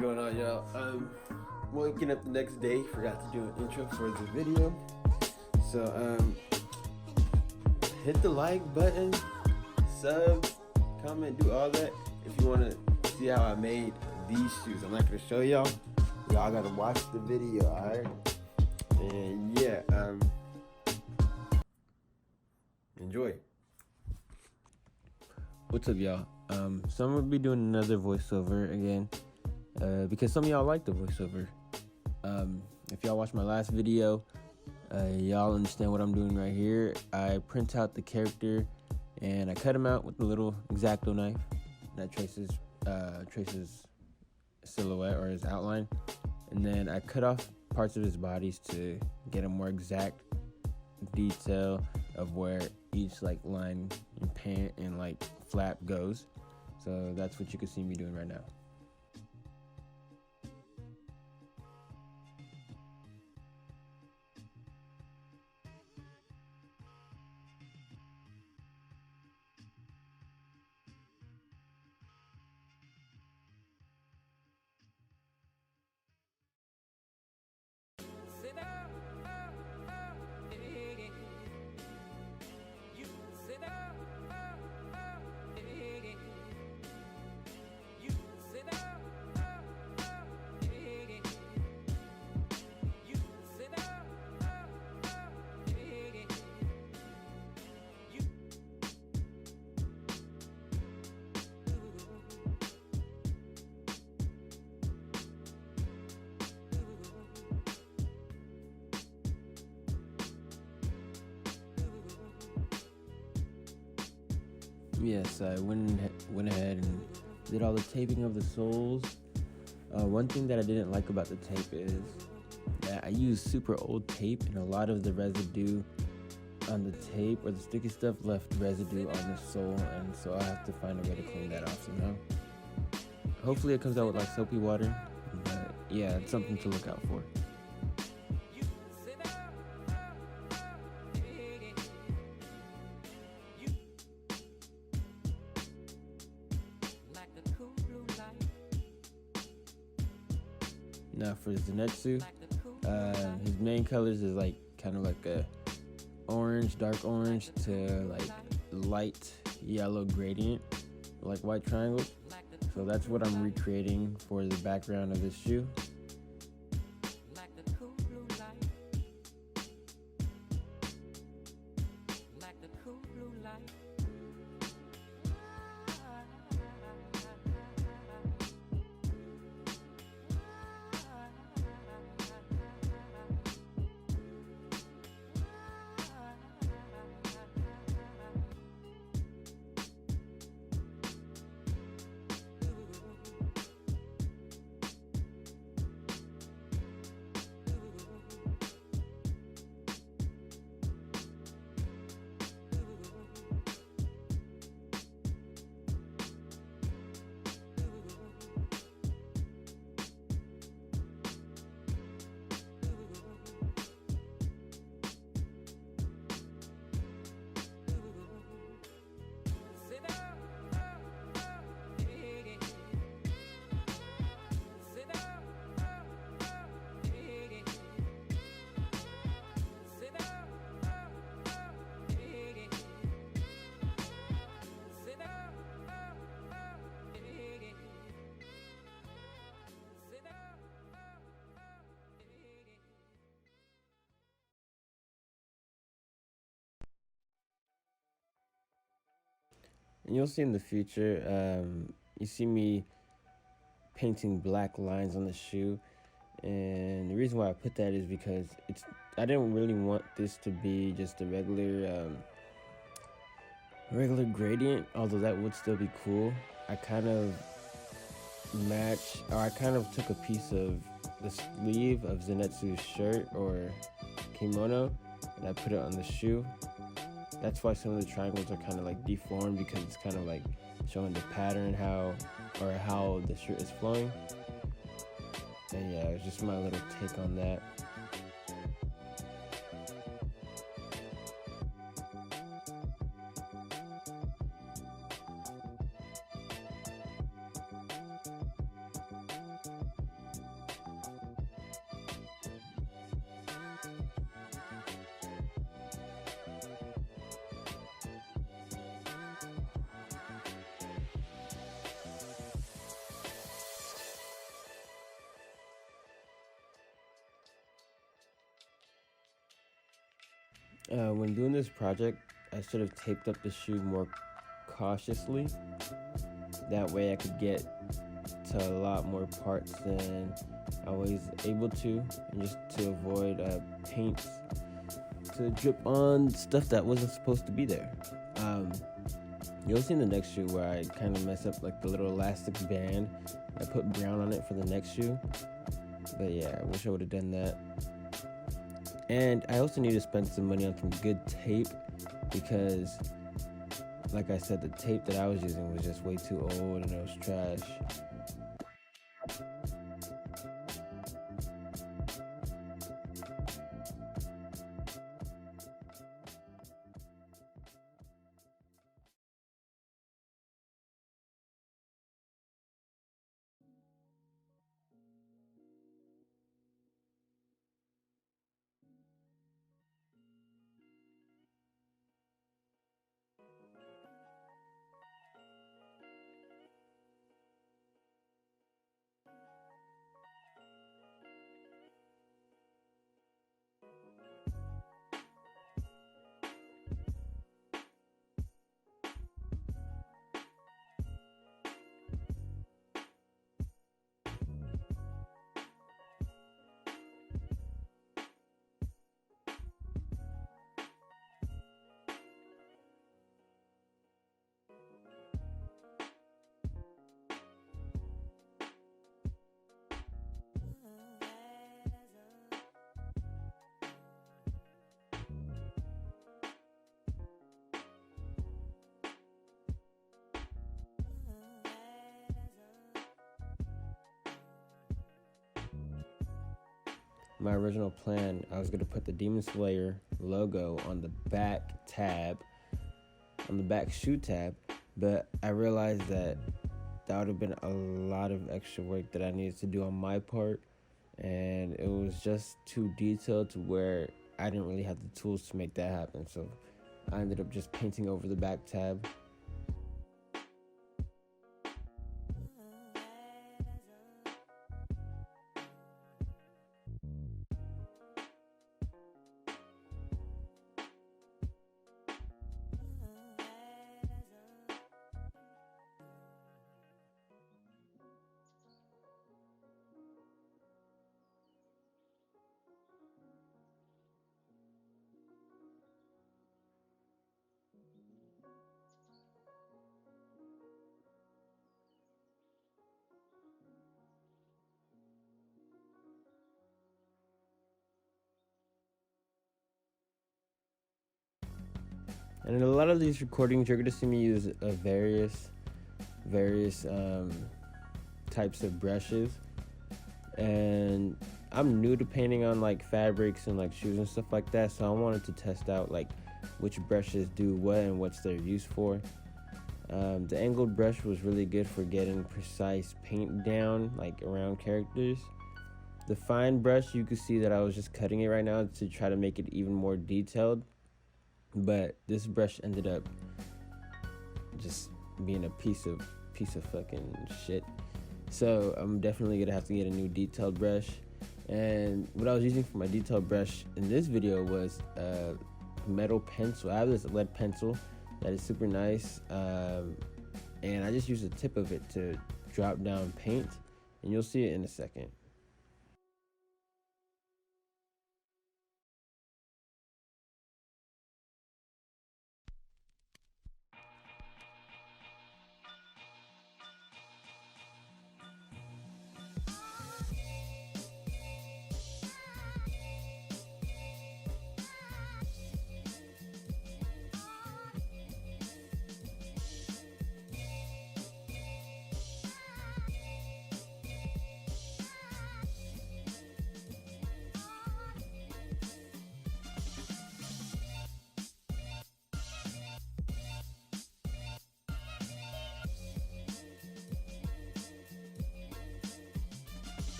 going on, y'all? Waking up the next day, forgot to do an intro for the video. So hit the like button, sub, comment, do all that if you want to see how I made these shoes. I'm not gonna show y'all. Y'all gotta watch the video, alright? And yeah, enjoy. What's up, y'all? So I'm gonna be doing another voiceover again, because some of y'all like the voiceover. If y'all watched my last video, y'all understand what I'm doing right here. I print out the character and I cut him out with a little X-Acto knife that traces silhouette or his outline, and then I cut off parts of his bodies to get a more exact detail of where each like line and pant and like flap goes. So that's what you can see me doing right now. Yes, I went ahead and did all the taping of the soles. One thing that I didn't like about the tape is that I used super old tape, and a lot of the residue on the tape or the sticky stuff left residue on the sole, and so I have to find a way to clean that off somehow. Hopefully it comes out with like soapy water, but yeah, it's something to look out for. Now for Zenitsu, his main colors is like kind of like a orange, dark orange to like light yellow gradient, like white triangles. So that's what I'm recreating for the background of this shoe. And you'll see in the future, you see me painting black lines on the shoe, and the reason why I put that is because I didn't really want this to be just a regular gradient, although that would still be cool. I kind of took a piece of the sleeve of Zenitsu's shirt or kimono, and I put it on the shoe. That's why some of the triangles are kind of like deformed, because it's kind of like showing the pattern how the shirt is flowing. And yeah, it's just my little take on that. When doing this project, I should have taped up the shoe more cautiously. That way I could get to a lot more parts than I was able to, and just to avoid paint to drip on stuff that wasn't supposed to be there. You'll see in the next shoe where I kind of mess up like the little elastic band. I put brown on it for the next shoe, but yeah, I wish I would have done that. And I also need to spend some money on some good tape, because like I said, the tape that I was using was just way too old and it was trash. My original plan, I was going to put the Demon Slayer logo on the back tab, on the back shoe tab, but I realized that would have been a lot of extra work that I needed to do on my part, and it was just too detailed to where I didn't really have the tools to make that happen, so I ended up just painting over the back tab. And in a lot of these recordings, you're gonna see me use various types of brushes. And I'm new to painting on like fabrics and like shoes and stuff like that, so I wanted to test out like which brushes do what and what's their use for. The angled brush was really good for getting precise paint down like around characters. The fine brush, you can see that I was just cutting it right now to try to make it even more detailed. But this brush ended up just being a piece of fucking shit. So I'm definitely gonna have to get a new detailed brush. And what I was using for my detailed brush in this video was a metal pencil. I have this lead pencil that is super nice, and I just use the tip of it to drop down paint, and you'll see it in a second.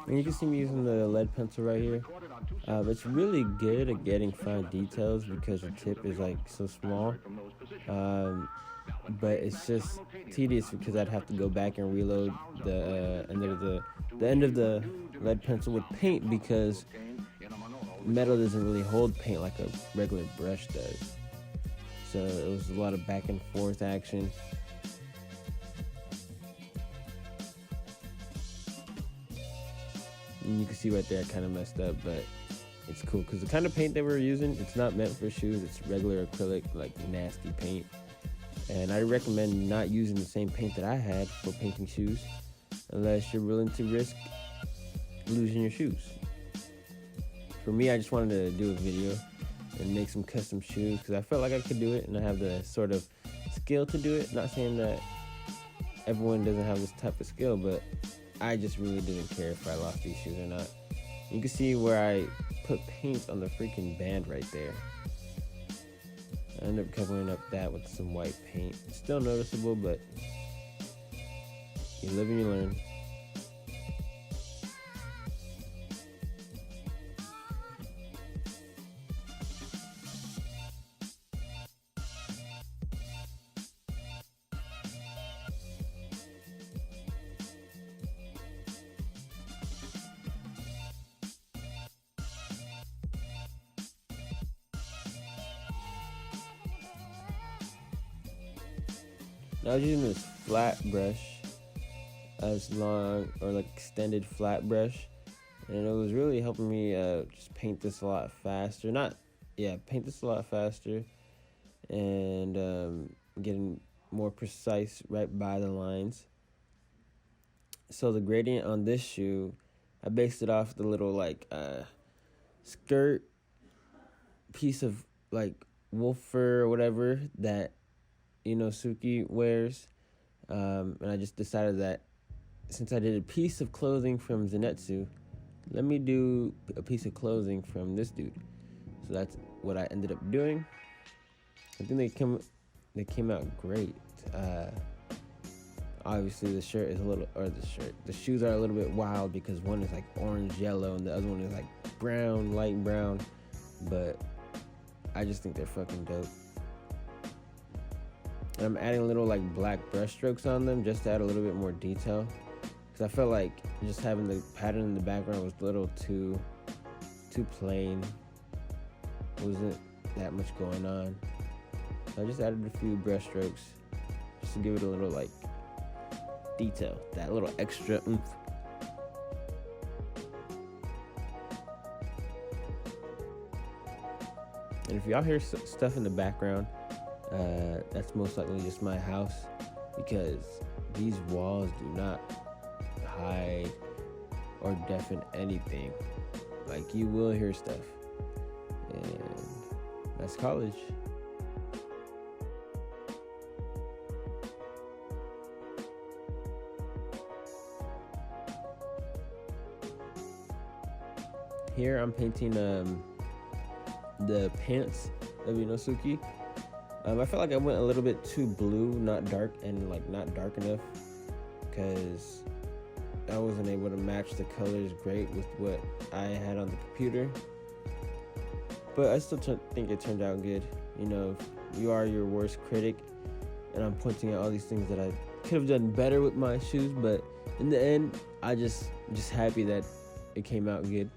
And you can see me using the lead pencil right here. It's really good at getting fine details because the tip is like so small. But it's just tedious because I'd have to go back and reload the end of the lead pencil with paint, because metal doesn't really hold paint like a regular brush does. So it was a lot of back and forth action. And you can see right there I kind of messed up, but it's cool because the kind of paint they were using, it's not meant for shoes. It's regular acrylic, like nasty paint. And I recommend not using the same paint that I had for painting shoes unless you're willing to risk losing your shoes. For me, I just wanted to do a video and make some custom shoes because I felt like I could do it and I have the sort of skill to do it. Not saying that everyone doesn't have this type of skill, but I just really didn't care if I lost these shoes or not. You can see where I put paint on the freaking band right there. I ended up covering up that with some white paint. It's still noticeable, but you live and you learn. Now I was using this flat brush, as long or like extended flat brush, and it was really helping me just paint this a lot faster. Paint this a lot faster, and getting more precise right by the lines. So the gradient on this shoe, I based it off the little like skirt piece of like wolf fur or whatever that Suki wears, and I just decided that since I did a piece of clothing from Zenitsu, let me do a piece of clothing from this dude. So that's what I ended up doing. I think they came out great. Obviously the shoes are a little bit wild because one is like orange yellow and the other one is like brown, light brown, but I just think they're fucking dope. And I'm adding little like black brush strokes on them just to add a little bit more detail, because I felt like just having the pattern in the background was a little too plain. Wasn't that much going on. So I just added a few brush strokes just to give it a little like detail, that little extra oomph. And if y'all hear stuff in the background, that's most likely just my house, because these walls do not hide or deafen anything. Like, you will hear stuff, and that's college. Here I'm painting the pants of Inosuke. I felt like I went a little bit too blue, not dark, and like not dark enough, because I wasn't able to match the colors great with what I had on the computer. But I still think it turned out good. You are your worst critic, and I'm pointing out all these things that I could have done better with my shoes, but in the end, I just happy that it came out good,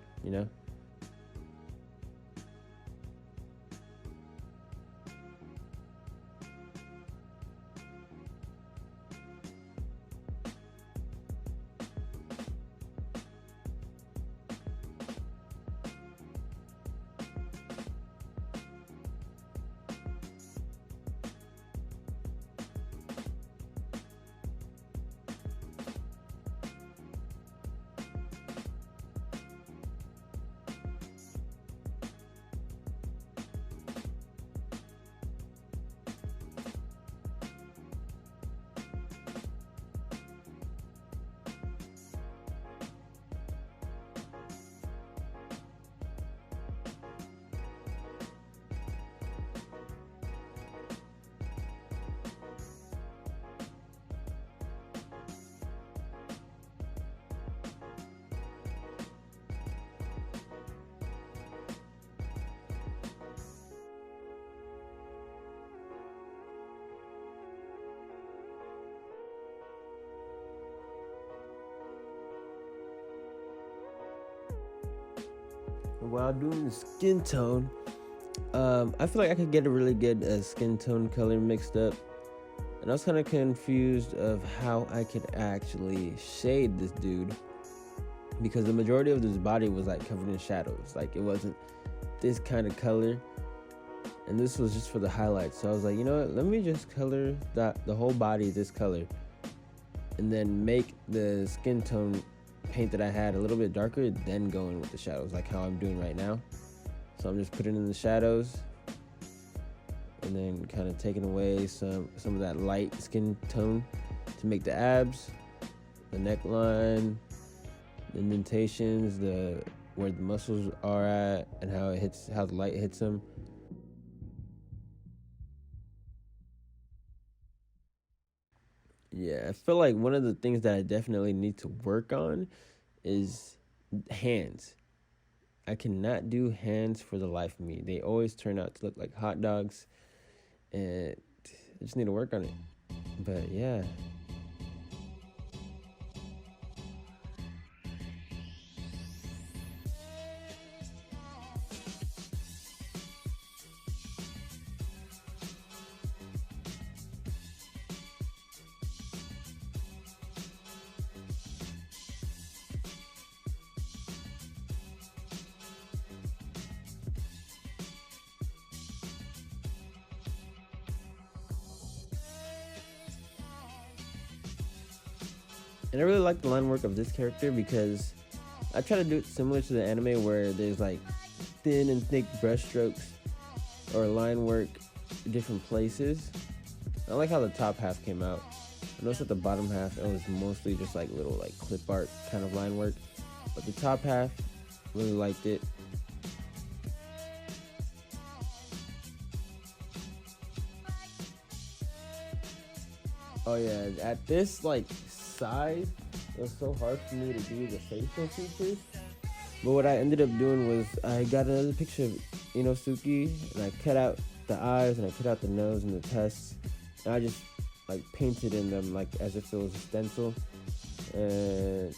while doing the skin tone, I feel like I could get a really good skin tone color mixed up. And I was kind of confused of how I could actually shade this dude, because the majority of this body was like covered in shadows. Like, it wasn't this kind of color, and this was just for the highlights. So I was like, you know what, let me just color the whole body this color, and then make the skin tone paint that I had a little bit darker, then go in with the shadows, like how I'm doing right now. So I'm just putting in the shadows, and then kind of taking away some of that light skin tone to make the abs, the neckline, the indentations, where the muscles are at, and how the light hits them. Yeah, I feel like one of the things that I definitely need to work on is hands. I cannot do hands for the life of me. They always turn out to look like hot dogs, and I just need to work on it. But yeah. And I really like the line work of this character, because I try to do it similar to the anime where there's like thin and thick brush strokes or line work in different places. I like how the top half came out. I noticed that the bottom half, it was mostly just like little like clip art kind of line work. But the top half, really liked it. Oh yeah, at this like size, it was so hard for me to do the facial features. But what I ended up doing was I got another picture of Inosuke, and I cut out the eyes, and I cut out the nose and the tusks, and I just like painted in them like as if it was a stencil. And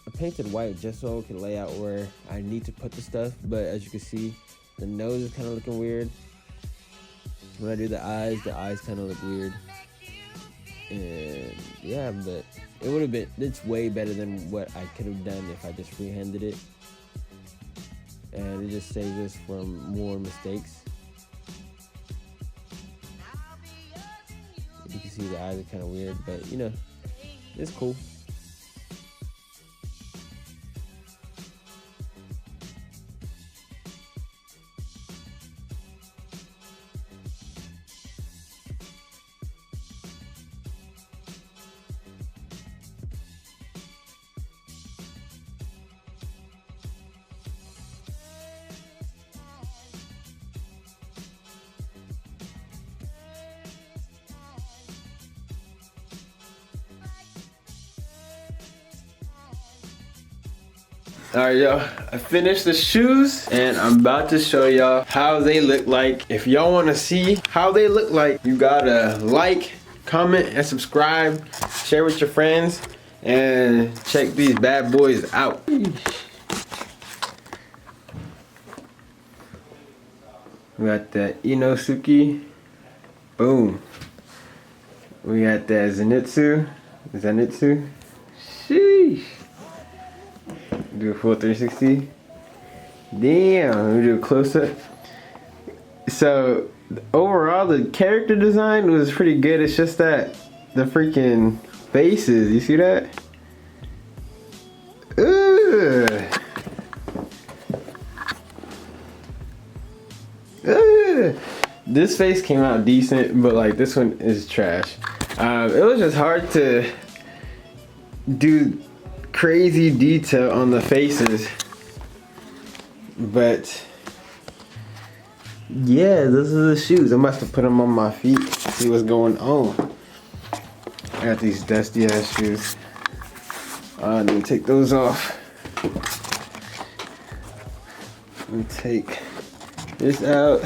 I painted white just so I could lay out where I need to put the stuff. But as you can see, the nose is kind of looking weird. When I do the eyes kind of look weird. And yeah, but it's way better than what I could have done if I just freehanded it. And it just saves us from more mistakes. You can see the eyes are kind of weird, but it's cool. Alright y'all, I finished the shoes and I'm about to show y'all how they look like. If y'all want to see how they look like, you gotta like, comment, and subscribe. Share with your friends and check these bad boys out. We got that Inosuke. Boom. We got that Zenitsu. Sheesh. Do a full 360. Damn, let me do a close up. So overall the character design was pretty good. It's just that the freaking faces, you see that? Ugh. Ugh. This face came out decent, but like this one is trash. It was just hard to do crazy detail on the faces, but yeah, those are the shoes. I'm about to put them on my feet, see what's going on. I got these dusty ass shoes. Let me take those off. Let me take this out.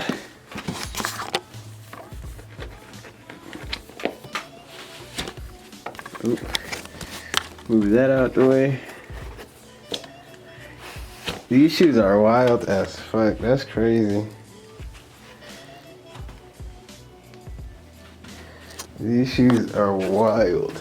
Oop. Move that out the way. These shoes are wild as fuck. That's crazy. These shoes are wild.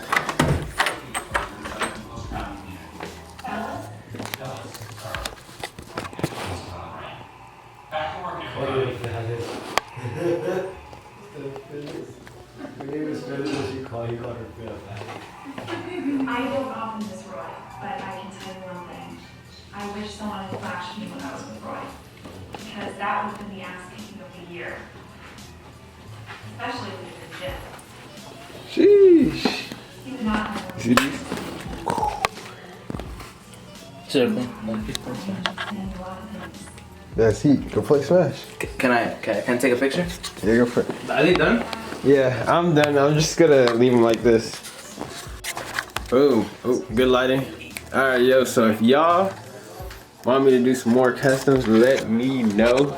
I don't often miss Roy, but I can tell you one thing. I wish someone had flashed me when I was with Roy, because that would have been the ass kicking of the year. Especially with the gym. Sheesh. He did not have See these? That's heat. Go play Smash. Can I take a picture? Yeah, go for it. Are they done? Yeah, I'm done. I'm just gonna leave them like this. Boom. Oh, good lighting. Alright, yo, so if y'all want me to do some more customs, let me know.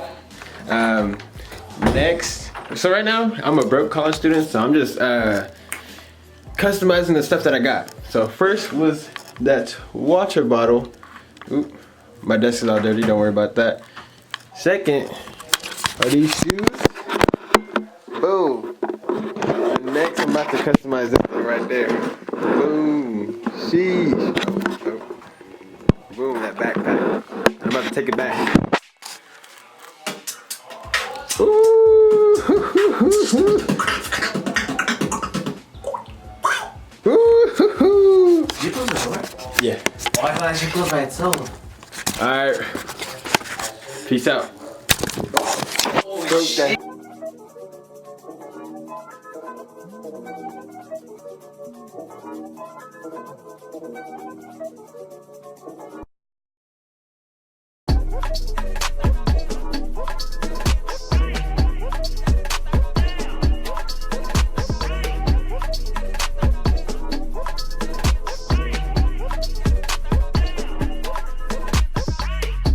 Next, so right now, I'm a broke college student, so I'm just customizing the stuff that I got. So first was that water bottle. Oop, my desk is all dirty, don't worry about that. Second are these shoes. Boom. And next I'm about to customize this one right there. Boom. Sheesh. Oh. Boom, that backpack. I'm about to take it back. Ooh. Ooh. Did you close the door? Yeah. Why can't I just close by itself? Alright. Peace out. Holy shit.